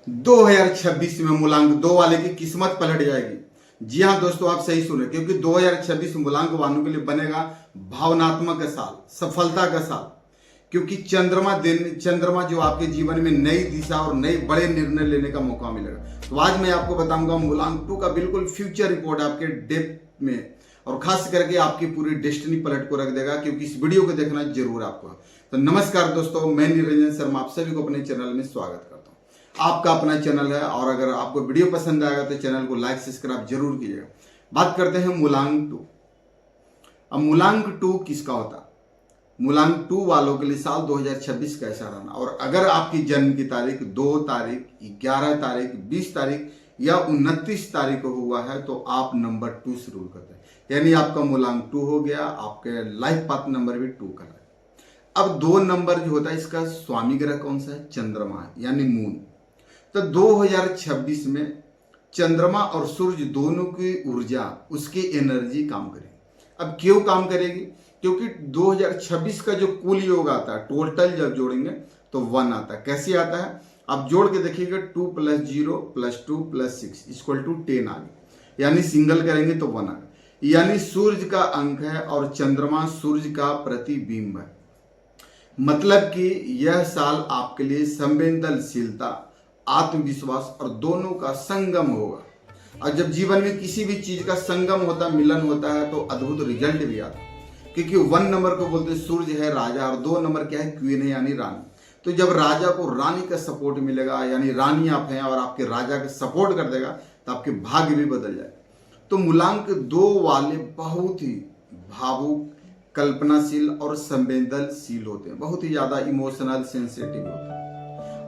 2026 में मूलांक 2 वाले की किस्मत पलट जाएगी। जी हाँ दोस्तों, आप सही सुने, क्योंकि 2026 मूलांक वालों के लिए बनेगा भावनात्मक साल, सफलता का साल। क्योंकि चंद्रमा जो आपके जीवन में नई दिशा और नए बड़े निर्णय लेने का मौका मिलेगा। तो आज मैं आपको बताऊंगा मूलांक 2 का बिल्कुल फ्यूचर रिपोर्ट आपके डेप्थ में, और खास करके आपकी पूरी डेस्टिनी पलट को रख देगा। क्योंकि इस वीडियो को देखना जरूर आपको। तो नमस्कार दोस्तों, मैं निरंजन शर्मा आप सभी को अपने चैनल में स्वागत करता हूं। आपका अपना चैनल है, और अगर आपको वीडियो पसंद आएगा तो चैनल को लाइक सब्सक्राइब जरूर कीजिएगा। बात करते हैं मूलांक 2। अब मूलांक 2 किसका होता है? मूलांक 2 वालों के लिए साल 2026 कैसा रहना, और अगर आपकी जन्म की तारीख 2 तारीख, 11 तारीख, 20 तारीख या 29 तारीख को हुआ है तो आप नंबर 2 से रूल करते हैं। यानी आपका मूलांक 2 हो गया, आपके लाइफ पाथ नंबर भी 2 का है। अब 2 नंबर जो होता है, इसका स्वामी ग्रह कौन सा है? चंद्रमा है, यानी मून। तो 2026 में चंद्रमा और सूर्य दोनों की ऊर्जा, उसकी एनर्जी काम करेगी। अब क्यों काम करेगी? क्योंकि 2026 का जो कुल योग आता है, टोटल जब जोड़ेंगे तो 1 आता है। कैसे आता है? आप जोड़ के देखिएगा, 2 + 0 + 2 + 6 = 10 आ गया। यानी सिंगल करेंगे तो 1 आ गया। यानी सूर्य का अंक है और चंद्रमा सूर्य का प्रतिबिंब है। मतलब कि यह साल आपके लिए संवेदनशीलता, आत्मविश्वास और दोनों का संगम होगा। और जब जीवन में किसी भी चीज का संगम होता, मिलन होता है, तो अद्भुत रिजल्ट भी आता है। क्योंकि 1 नंबर को बोलते सूर्य है राजा, और 2 नंबर क्या है? क्वीन है, यानी रानी। तो जब राजा को रानी का सपोर्ट मिलेगा, यानी रानी आप हैं और आपके राजा का सपोर्ट कर देगा, तो आपके भाग्य भी बदल जाएगा। तो मूलांक 2 वाले बहुत ही भावुक, कल्पनाशील और संवेदनशील होते हैं, बहुत ही ज्यादा इमोशनल सेंसिटिव होते हैं।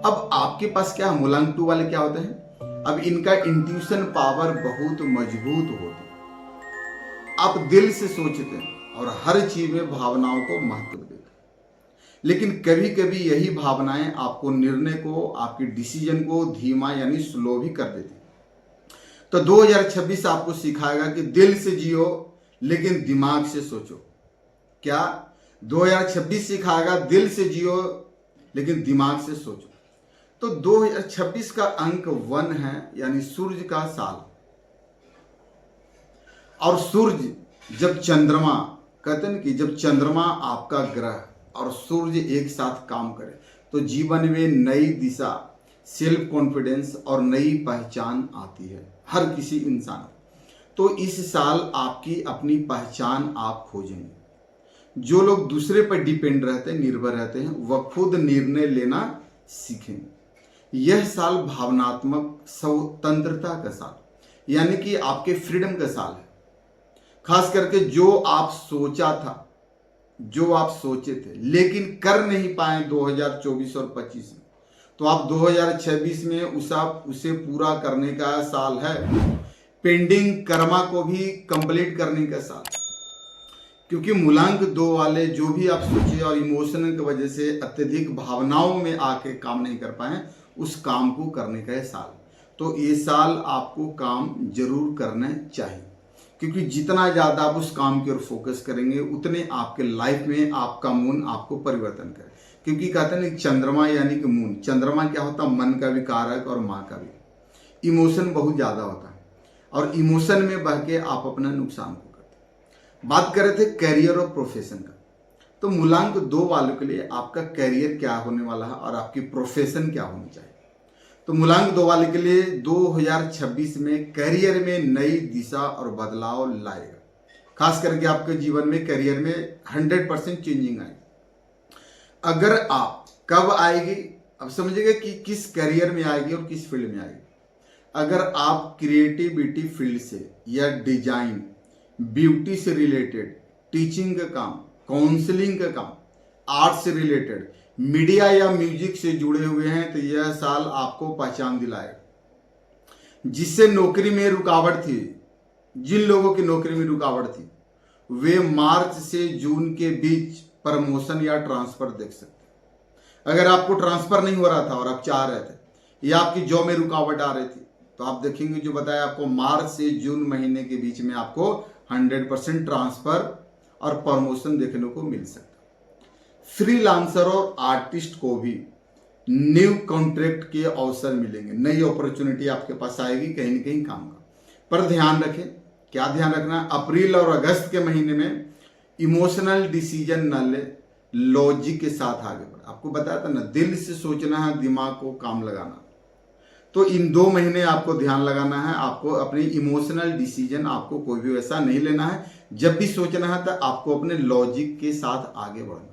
अब आपके पास क्या है? मूलांक 2 वाले क्या होते हैं? अब इनका इंट्यूशन पावर बहुत मजबूत होती है। आप दिल से सोचते हैं और हर चीज में भावनाओं को महत्व देते हैं। लेकिन कभी कभी यही भावनाएं आपको निर्णय को, आपकी डिसीजन को धीमा यानी स्लो भी कर देती है। तो 2026 आपको सिखाएगा कि दिल से जियो लेकिन दिमाग से सोचो। क्या 2026 सिखाएगा? दिल से जियो लेकिन दिमाग से सोचो। तो 2026 का अंक 1 है, यानी सूर्य का साल। और सूर्य जब चंद्रमा, कहते हैं कि जब चंद्रमा आपका ग्रह और सूर्य एक साथ काम करे तो जीवन में नई दिशा, सेल्फ कॉन्फिडेंस और नई पहचान आती है हर किसी इंसान। तो इस साल आपकी अपनी पहचान आप खोजेंगे। जो लोग दूसरे पर डिपेंड रहते हैं, निर्भर रहते हैं, वह खुद निर्णय लेना सीखेंगे। यह साल भावनात्मक स्वतंत्रता का साल, यानी कि आपके फ्रीडम का साल है। खास करके जो आप सोचा था, जो आप सोचे थे लेकिन कर नहीं पाए 2024 और 25 में, तो आप 2026 में उसे पूरा करने का साल है। पेंडिंग कर्मा को भी कंप्लीट करने का साल। क्योंकि मूलांक 2 वाले जो भी आप सोचे और इमोशन की वजह से अत्यधिक भावनाओं में आके काम नहीं कर पाए, उस काम को करने का साल। तो ये साल आपको काम जरूर करना चाहिए। क्योंकि जितना ज्यादा आप उस काम की ओर फोकस करेंगे, उतने आपके लाइफ में आपका मून आपको परिवर्तन करे। क्योंकि कहते हैं चंद्रमा यानी कि मून, चंद्रमा क्या होता है? मन का भी कारक और माँ का भी। इमोशन बहुत ज्यादा होता है, और इमोशन में बह के आप अपना नुकसान को करते हैं। बात कर रहे थे करियर और प्रोफेशन का। तो मूलांक 2 वालों के लिए आपका करियर क्या होने वाला है और आपकी प्रोफेशन क्या होनी चाहिए। तो मूलांक 2 वाले के लिए 2026 में करियर में नई दिशा और बदलाव लाएगा। खास करके आपके जीवन में करियर में 100% चेंजिंग आएगी। अगर आप कब आएगी, अब समझिएगा कि किस करियर में आएगी और किस फील्ड में आएगी। अगर आप क्रिएटिविटी फील्ड से या डिजाइन, ब्यूटी से रिलेटेड, टीचिंग का काम, काउंसलिंग का काम, आर्ट से रिलेटेड, मीडिया या म्यूजिक से जुड़े हुए हैं, तो यह साल आपको पहचान दिलाएगा। जिससे नौकरी में रुकावट थी, जिन लोगों की नौकरी में रुकावट थी, वे मार्च से जून के बीच प्रमोशन या ट्रांसफर देख सकते हैं। अगर आपको ट्रांसफर नहीं हो रहा था और आप चाह रहे थे, या आपकी जॉब में रुकावट आ रही थी, तो आप देखेंगे जो बताया आपको मार्च से जून महीने के बीच में आपको 100% ट्रांसफर और प्रमोशन देखने को मिल सकता है। फ्रीलांसर और आर्टिस्ट को भी न्यू कॉन्ट्रैक्ट के अवसर मिलेंगे, नई अपॉर्चुनिटी आपके पास आएगी कहीं न कहीं काम का। पर ध्यान रखें, क्या ध्यान रखना है, अप्रैल और अगस्त के महीने में इमोशनल डिसीजन न ले, लॉजिक के साथ आगे बढ़े। आपको बताया था ना, दिल से सोचना है, दिमाग को काम लगाना। तो इन 2 महीने आपको ध्यान लगाना है, आपको अपनी इमोशनल डिसीजन आपको कोई भी वैसा नहीं लेना है। जब भी सोचना है तो आपको अपने लॉजिक के साथ आगे बढ़ना।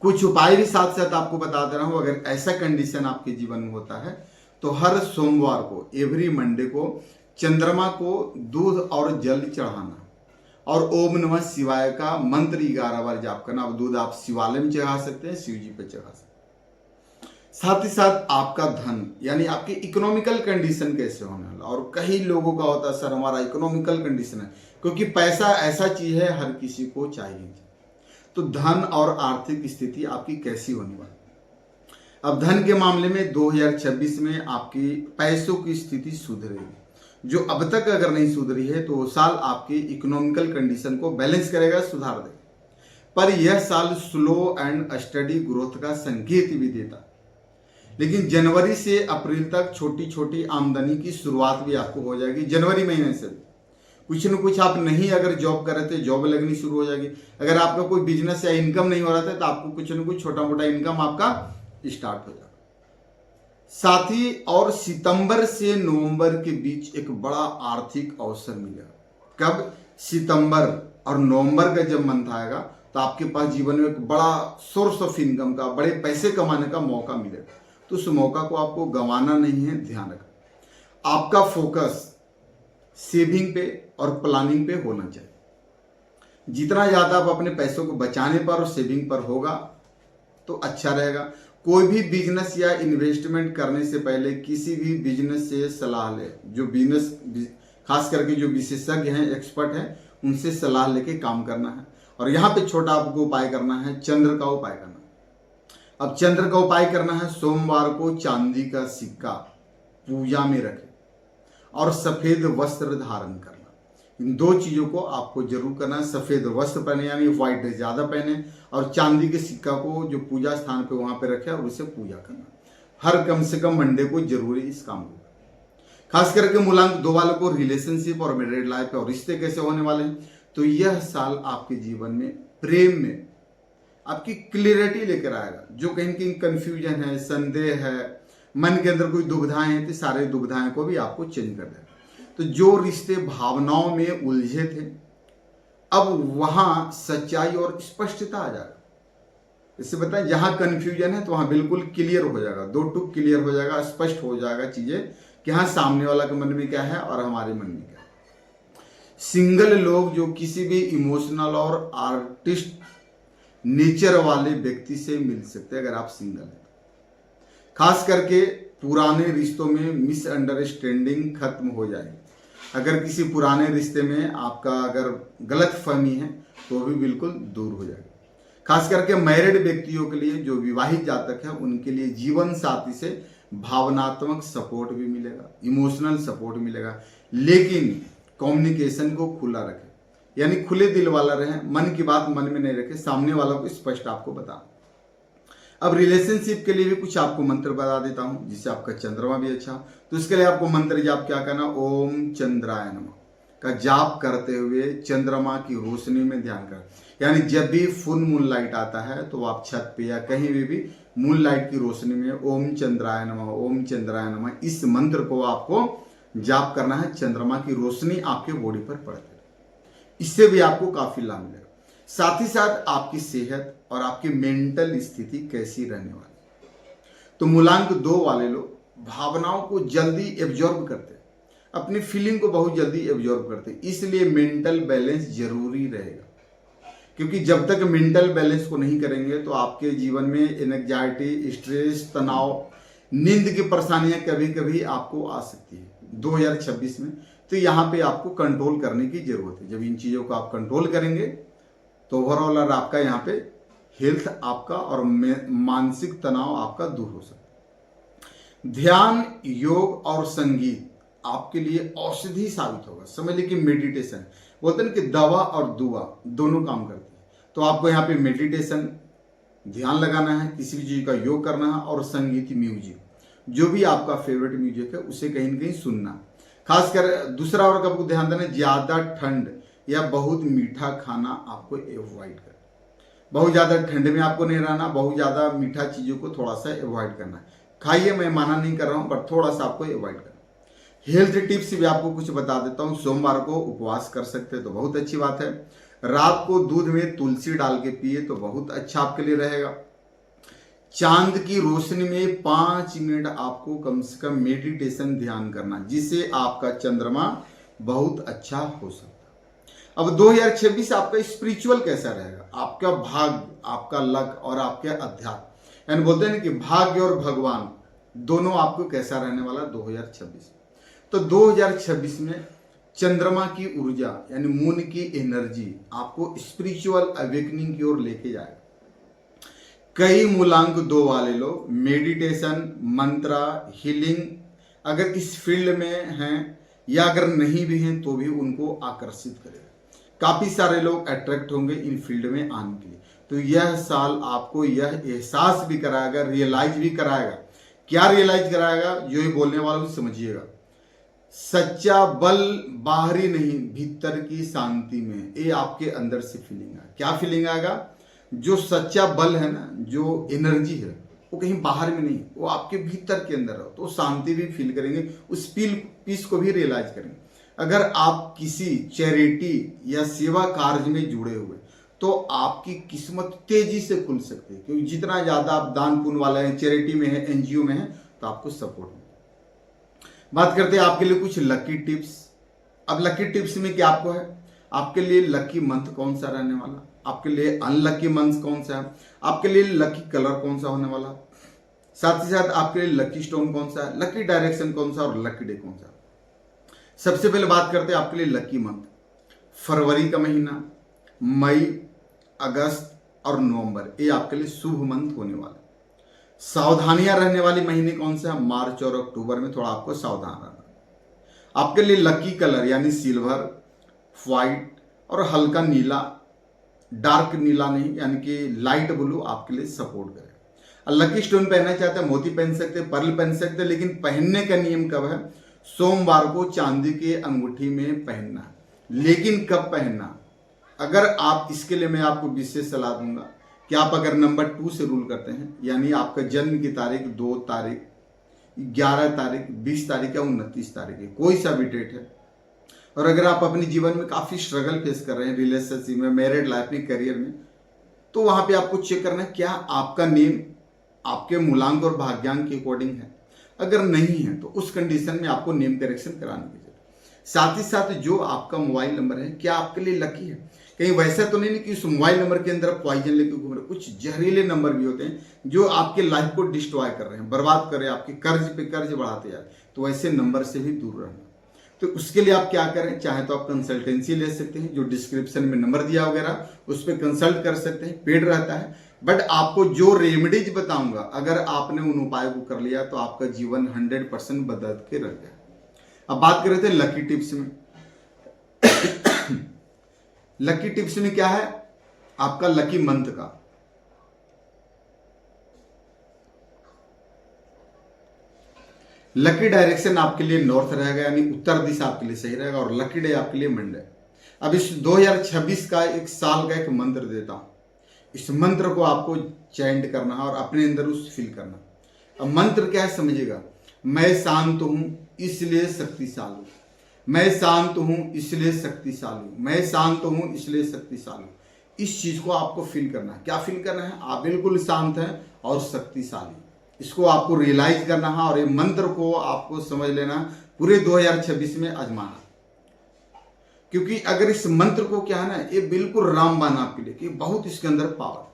कुछ उपाय भी साथ साथ आपको बता दे रहा हूं। अगर ऐसा कंडीशन आपके जीवन में होता है तो हर सोमवार को, एवरी मंडे को चंद्रमा को दूध और जल चढ़ाना और ओम नमः शिवाय का मंत्र 11 बार जाप करना। अब दूध आप शिवालय में चढ़ा सकते हैं, शिव जी पे चढ़ा सकते हैं। साथ ही साथ आपका धन यानी आपकी इकोनॉमिकल कंडीशन कैसे होने वाला। और कई लोगों का होता है, सर हमारा इकोनॉमिकल कंडीशन है, क्योंकि पैसा ऐसा चीज है हर किसी को चाहिए। तो धन और आर्थिक स्थिति आपकी कैसी होने वाली। अब धन के मामले में 2026 में आपकी पैसों की स्थिति सुधरेगी। जो अब तक अगर नहीं सुधरी है तो वो साल आपकी इकोनॉमिकल कंडीशन को बैलेंस करेगा, सुधार देगा। पर यह साल स्लो एंड स्टडी ग्रोथ का संकेत भी देता। लेकिन जनवरी से अप्रैल तक छोटी छोटी आमदनी की शुरुआत भी आपको हो जाएगी। जनवरी महीने से कुछ न कुछ आप नहीं अगर जॉब कर रहे थे, जॉब लगनी शुरू हो जाएगी। अगर आपका कोई बिजनेस या इनकम नहीं हो रहा था तो आपको कुछ न कुछ छोटा मोटा इनकम आपका स्टार्ट हो जाएगा। साथ ही और सितंबर से नवंबर के बीच एक बड़ा आर्थिक अवसर मिलेगा। कब? सितंबर और नवंबर का जब मंथ आएगा तो आपके पास जीवन में एक बड़ा सोर्स ऑफ इनकम का, बड़े पैसे कमाने का मौका मिलेगा। तो उस मौका को आपको गंवाना नहीं है, ध्यान रखें। आपका फोकस सेविंग पे और प्लानिंग पे होना चाहिए। जितना ज्यादा आप अपने पैसों को बचाने पर और सेविंग पर होगा तो अच्छा रहेगा। कोई भी बिजनेस या इन्वेस्टमेंट करने से पहले किसी भी बिजनेस से सलाह ले। जो बिजनेस, खास करके जो विशेषज्ञ हैं, एक्सपर्ट हैं, उनसे सलाह लेके काम करना है। और यहाँ पे छोटा आपको उपाय करना है, चंद्र का उपाय करना है। अब चंद्र का उपाय करना है, सोमवार को चांदी का सिक्का पूजा में रखें और सफेद वस्त्र धारण करना। इन 2 चीजों को आपको जरूर करना है। सफेद वस्त्र पहने यानी व्हाइट ड्रेस ज्यादा पहने, और चांदी के सिक्का को जो पूजा स्थान पे वहां पे रखे और उसे पूजा करना। हर कम से कम मंडे को जरूरी इस काम को। खास करके मूलांक 2 वालों को रिलेशनशिप और मैरिड लाइफ और रिश्ते कैसे होने वाले हैं, तो यह साल आपके जीवन में प्रेम में आपकी क्लियरिटी लेकर आएगा। जो कहीं कहीं कंफ्यूजन है, संदेह है, मन के अंदर कोई दुविधाएं हैं, तो सारे दुविधाएं को भी आपको चेंज कर देगा। तो जो रिश्ते भावनाओं में उलझे थे, अब वहां सच्चाई और स्पष्टता आ जाएगा। इससे बताएं, जहां कंफ्यूजन है तो वहां बिल्कुल क्लियर हो जाएगा, 2 टुक क्लियर हो जाएगा, स्पष्ट हो जाएगा चीजें कि हाँ सामने वाला के मन में क्या है और हमारे मन में क्या है। सिंगल लोग जो किसी भी इमोशनल और आर्टिस्ट नेचर वाले व्यक्ति से मिल सकते हैं अगर आप सिंगल हैं। खास करके पुराने रिश्तों में मिसअंडरस्टैंडिंग खत्म हो जाएगी। अगर किसी पुराने रिश्ते में आपका अगर गलत फहमी है तो भी बिल्कुल दूर हो जाएगी। खास करके मैरिड व्यक्तियों के लिए, जो विवाहित जातक है, उनके लिए जीवन साथी से भावनात्मक सपोर्ट भी मिलेगा, इमोशनल सपोर्ट मिलेगा। लेकिन कम्युनिकेशन को खुला रखें, यानी खुले दिल वाला रहें, मन की बात मन में नहीं रखें, सामने वालों को स्पष्ट आपको बता। अब रिलेशनशिप के लिए भी कुछ आपको मंत्र बता देता हूं जिससे आपका चंद्रमा भी अच्छा। तो इसके लिए आपको मंत्र जाप क्या करना, ओम चंद्राय नमः का जाप करते हुए चंद्रमा की रोशनी में ध्यान कर। यानी जब भी फुल मून लाइट आता है तो आप छत पे या कहीं भी मून लाइट की रोशनी में ओम चंद्राय नमः, ओम चंद्राय नमः, इस मंत्र को आपको जाप करना है। चंद्रमा की रोशनी आपके बॉडी पर पड़ती है, इससे भी आपको काफी लाभ मिलेगा। साथ ही साथ आपकी सेहत और आपकी मेंटल स्थिति कैसी रहने वाली। तो मूलांक 2 वाले लोग भावनाओं को जल्दी एब्जॉर्ब करते हैं, अपनी फीलिंग को बहुत जल्दी एब्जॉर्ब करते हैं, इसलिए मेंटल बैलेंस जरूरी रहेगा। क्योंकि जब तक मेंटल बैलेंस को नहीं करेंगे तो आपके जीवन में एंजाइटी, स्ट्रेस, तनाव, नींद की परेशानियां कभी कभी आपको आ सकती है 2026 में। तो यहाँ पे आपको कंट्रोल करने की जरूरत है। जब इन चीजों को आप कंट्रोल करेंगे तो ओवरऑल आपका यहाँ पे हेल्थ आपका और मानसिक तनाव आपका दूर हो सकता है। ध्यान, योग और संगीत आपके लिए औषधि साबित होगा। समझ लीजिए कि मेडिटेशन बोलते हैं कि दवा और दुआ दोनों काम करती है। तो आपको यहाँ पे मेडिटेशन ध्यान लगाना है, किसी भी चीज का योग करना है, और संगीत म्यूजिक जो भी आपका फेवरेट म्यूजिक है उसे कहीं न कहीं सुनना। खासकर दूसरा और आपको ध्यान देना, ज्यादा ठंड या बहुत मीठा खाना आपको अवॉइड करना। बहुत ज्यादा ठंड में आपको नहीं रहना, बहुत ज्यादा मीठा चीजों को थोड़ा सा अवॉइड करना है। खाइए, मैं माना नहीं कर रहा हूं, पर थोड़ा सा आपको अवॉइड करना। हेल्थ टिप्स भी आपको कुछ बता देता हूं। सोमवार को उपवास कर सकते हैं तो बहुत अच्छी बात है। रात को दूध में तुलसी डाल के पिए तो बहुत अच्छा आपके लिए रहेगा। चांद की रोशनी में 5 मिनट आपको कम से कम मेडिटेशन ध्यान करना, जिससे आपका चंद्रमा बहुत अच्छा हो सकता है। अब 2026 आपका स्पिरिचुअल कैसा रहेगा? आपका भाग्य, आपका लक और आपके अध्यात्म, यानी बोलते हैं ना कि भाग्य और भगवान दोनों आपको कैसा रहने वाला 2026। तो 2026 में चंद्रमा की ऊर्जा यानी मून की एनर्जी आपको स्पिरिचुअल अवेकनिंग की ओर लेके जाएगा। कई मूलांक 2 वाले लोग मेडिटेशन, मंत्रा, हीलिंग अगर इस फील्ड में हैं या अगर नहीं भी हैं तो भी उनको आकर्षित करेगा। काफी सारे लोग अट्रैक्ट होंगे इन फील्ड में आने के लिए। तो यह साल आपको यह एहसास भी कराएगा, रियलाइज भी कराएगा। क्या रियलाइज कराएगा? जो ये बोलने वाला हूं समझिएगा। सच्चा बल बाहरी नहीं, भीतर की शांति में, ये आपके अंदर से फीलिंग आएगा। क्या फीलिंग आएगा? जो सच्चा बल है ना, जो एनर्जी है, वो कहीं बाहर में नहीं, वो आपके भीतर के अंदर है। तो शांति भी फील करेंगे, उस पीस को भी रियलाइज करेंगे। अगर आप किसी चैरिटी या सेवा कार्य में जुड़े हुए तो आपकी किस्मत तेजी से खुल सकती है, क्योंकि जितना ज्यादा आप दान पुण्य वाले हैं, चैरिटी में है, एनजीओ में है, तो आपको सपोर्ट मिलेगा। बात करते हैं आपके लिए कुछ लकी टिप्स। अब लकी टिप्स में क्या आपको है? आपके लिए लकी मंथ कौन सा रहने वाला, आपके लिए अनलकी मंथ कौन सा है, आपके लिए लकी कलर कौन सा होने वाला, साथ ही साथ आपके लिए लकी स्टोन कौन सा है, लकी डायरेक्शन कौन सा और लकी डे कौन सा। सबसे पहले बात करते हैं आपके लिए लकी मंथ। फरवरी का महीना, मई, अगस्त और नवंबर, ये आपके लिए शुभ मंथ होने वाला। सावधानियां रहने वाली महीने कौन सा है? मार्च और अक्टूबर में थोड़ा आपको सावधान रहना। आपके लिए लकी कलर यानी सिल्वर, व्हाइट और हल्का नीला, डार्क नीला नहीं, यानी कि लाइट ब्लू आपके लिए सपोर्ट करेगा। लकी स्टोन पहनना चाहते हैं, मोती पहन सकते हैं, पर्ल पहन सकते हैं, लेकिन पहनने का नियम कब है? सोमवार को चांदी के अंगूठी में पहनना। लेकिन कब पहनना? अगर आप इसके लिए मैं आपको विशेष सलाह दूंगा कि आप अगर नंबर 2 से रूल करते हैं, यानी आपका जन्म की तारीख 2 तारीख, 11 तारीख, 20 तारीख या 29 तारीख है, कोई सा भी डेट है, और अगर आप अपने जीवन में काफी स्ट्रगल फेस कर रहे हैं, रिलेशनशिप में, मैरिड लाइफ में, करियर में, तो वहां पे आपको चेक करना है क्या आपका नेम आपके मूलांक और भाग्यांक के अकॉर्डिंग है। अगर नहीं है तो उस कंडीशन में आपको नेम करेक्शन कराने की जरूरत। साथ ही साथ जो आपका मोबाइल नंबर है क्या आपके लिए लकी है? कहीं वैसा तो नहीं कि उस मोबाइल नंबर के अंदर पॉइजन लेके घूम रहे। कुछ जहरीले नंबर भी होते हैं जो आपके लाइफ को डिस्ट्रॉय कर रहे हैं, बर्बाद कर रहे हैं, आपके कर्ज पे कर्ज बढ़ाते जा रहे हैं। तो वैसे नंबर से भी दूर रहना। तो उसके लिए आप क्या करें? चाहे तो आप कंसल्टेंसी ले सकते हैं, जो डिस्क्रिप्शन में नंबर दिया वगैरह उस पर कंसल्ट कर सकते हैं, पेड रहता है। बट आपको जो रेमेडीज बताऊंगा, अगर आपने उन उपायों को कर लिया तो आपका जीवन 100% बदल के रह गया। अब बात कर रहे थे लकी टिप्स में। लकी टिप्स में क्या है? आपका लकी मंथ का लकी डायरेक्शन आपके लिए नॉर्थ रहेगा, यानी उत्तर दिशा आपके लिए सही रहेगा, और लकी डे आपके लिए मंडे। अब इस 2026 का एक साल का एक मंत्र देता हूं। इस मंत्र को आपको चैंट करना है और अपने अंदर उस फील करना। अब मंत्र क्या है समझिएगा। मैं शांत हूं इसलिए शक्तिशाली हूं, मैं शांत हूं इसलिए शक्तिशाली हूं, मैं शांत हूं इसलिए शक्तिशाली हूं। इस चीज को आपको फील करना है। क्या फील करना है? आप बिल्कुल शांत हैं और शक्तिशाली। इसको आपको रियलाइज करना है और ये मंत्र को आपको समझ लेना पूरे 2026 में आजमाना। क्योंकि अगर इस मंत्र को क्या है ना, ये बिल्कुल रामबाण आपके लिए, कि बहुत इसके अंदर पावर।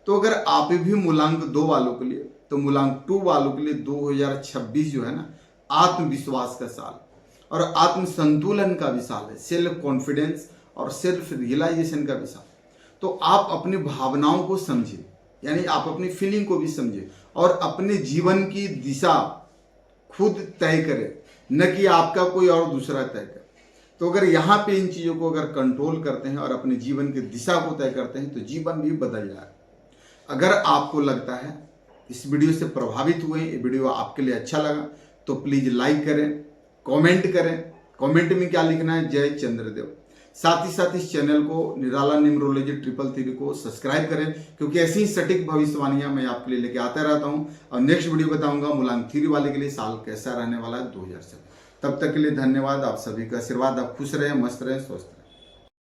तो अगर आप भी मूलांक 2 वालों के लिए, तो मूलांक 2 वालों के लिए 2026 जो है ना, आत्मविश्वास का साल और आत्म संतुलन का भी साल है, सेल्फ कॉन्फिडेंस और सेल्फ रियलाइजेशन का भी साल। तो आप अपनी भावनाओं को समझिए, यानी आप अपनी फीलिंग को भी समझिए और अपने जीवन की दिशा खुद तय करें, न कि आपका कोई और दूसरा तय करे। तो अगर यहाँ पे इन चीजों को अगर कंट्रोल करते हैं और अपने जीवन की दिशा को तय करते हैं तो जीवन भी बदल जाए। अगर आपको लगता है इस वीडियो से प्रभावित हुए, ये वीडियो आपके लिए अच्छा लगा, तो प्लीज लाइक करें, कमेंट करें। कमेंट में क्या लिखना है? जय चंद्रदेव। साथ ही साथ इस चैनल को निराला न्यूमरोलॉजी 333 को सब्सक्राइब करें, क्योंकि ऐसी ही सटीक भविष्यवाणियां मैं आपके लिए लेके आता रहता हूं। और नेक्स्ट वीडियो बताऊंगा मूलांक 3 वाले के लिए साल कैसा रहने वाला है 2026। तब तक के लिए धन्यवाद। आप सभी का आशीर्वाद। आप खुश रहें, मस्त रहें, स्वस्थ रहें।